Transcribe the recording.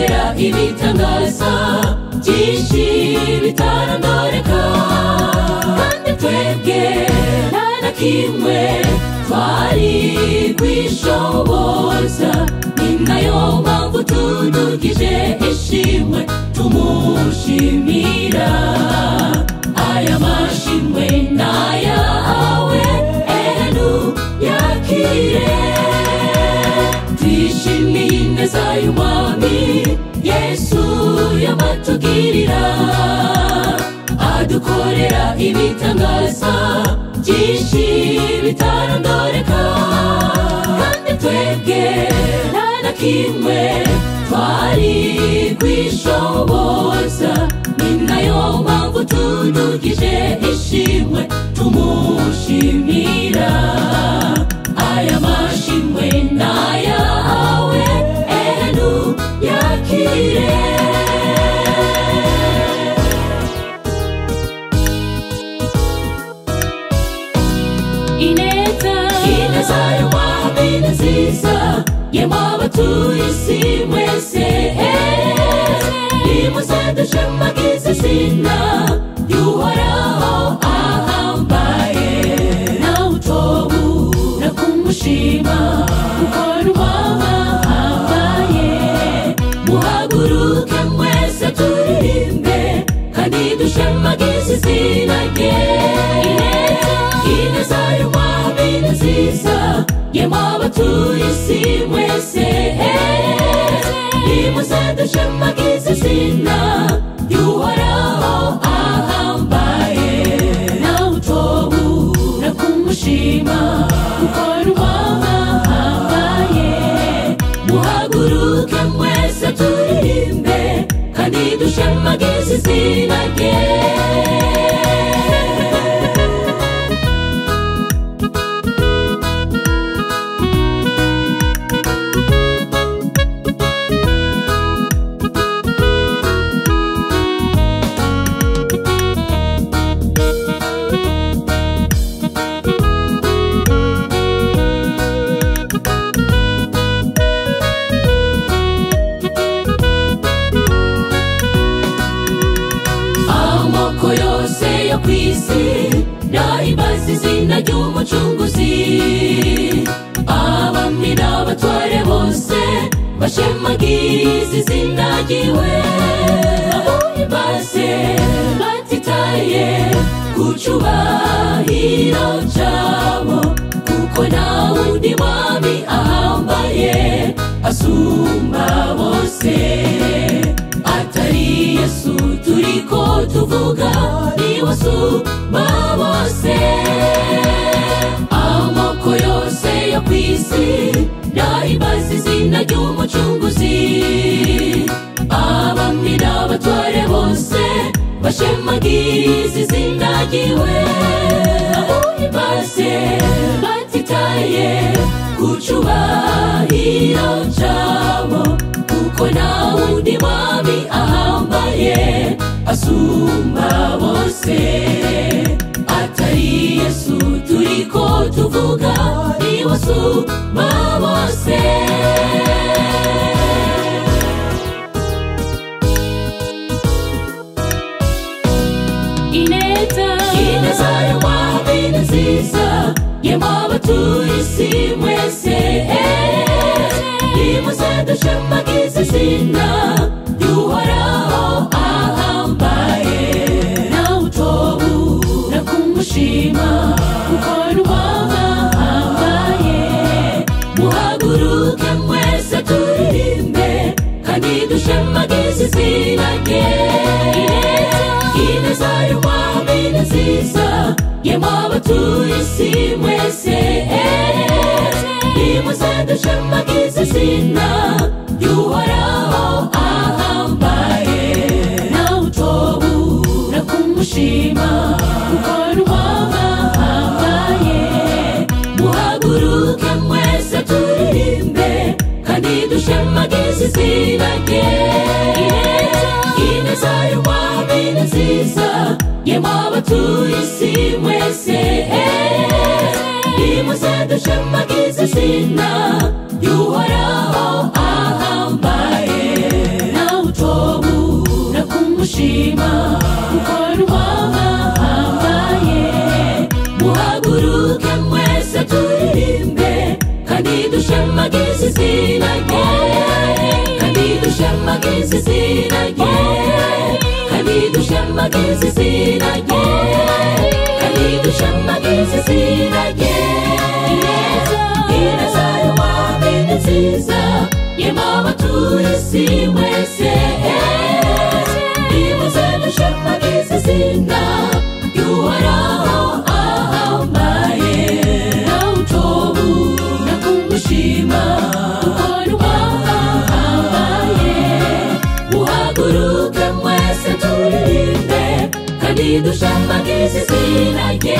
adukorera ibitangaza byinshi bitarondoreka, kandi twebwe nta na kimwe twari kwishoboza. Ni nayo mpamvu tudugije ishimwe tumushimira. Aya mashimwe n'ayawe, yakire. Twishimiye ineza y'Umwami Yesu yamatugirira, adukorera ibitangaza byinshi bitarondoreka, kandi twebwe nta na kimwe twari kwishoboza. Ni nayo mpamvu tudugije ishimwe tumushimira. Aya mashimwe n'ayawe, yakire. Ineza y'Umwami ni nziza, yemwe abatuye isi mwese, nimuze dushimagize izina ry'Uhoraho ahambaye. Nawe utobura kumushima kuko ahambaye. Muhaguruke mwese turirimbe kandi dushimagize izina rye. Ineza y'Umwami ni nziza, yemwe abatuye isi mwese, nimuze dushimagize izina ry'Uhoraho ahambaye. Nawe utobura kumushima kuko ahambaye. Muhaguruke mwese turirimbe kandi dushimagize izina rye. Kwisi nahimbaza izina ry'Umucunguzi, abami n'abatware bose bashemagize izina ryiwe. Bamuhimbaze batitaye ku cubahiro cabo, kuko nta wundi mwami ahambaye asumba bose atari Yesu turiko tuvuga. Niwasumba bose, amoko yose yo kwisi nahimbaza izina ry'Umucunguzi, abami n'abatware bose bashemagize izina ryiwe. Bamuhimbaze batitaye ku cubahiro cabo, kuko nta wundi mwami ahambaye asumba bose atari Yesu turiko tuvuga. Niwasumba bose. Ineza y'Umwami ni nziza, yemwe abatuye isi mwese, nimuze dushimagize izina ry'Uhoraho ahambaye. Nawe utobura kumushima kuko ahambaye. Muhaguruke mwese turirimbe kandi dushimagize izina rye. Ineza y'Umwami ni nziza, yemwe abatuye isi mwese, nimuze dushimagize izina ry'Uhoraho ahambaye. Nawe utobura kumushima kuko ahambaye. Muhaguruke mwese turirimbe kandi dushimagize izina rye. Ineza y'Umwami ni nziza, yemwe abatuye isi mwese, nimuze dushimagize izina ry'Uhoraho ahambaye. kumushima ukora uwahambaye muhaguruke mwese turirimbe kandi dushemagize izina rye kandi dushemagize izina rye kandi dushemagize izina rye kandi dushemagize izina rye ineza y'umwami ni nziza yema abatuye isi mwese nimuze dushemagize izina ry'uhoraho ahambaye nawe utobura kumushima ukora uwahambaye muhaguruke mwese turirimbe kandi dushemagize izina rye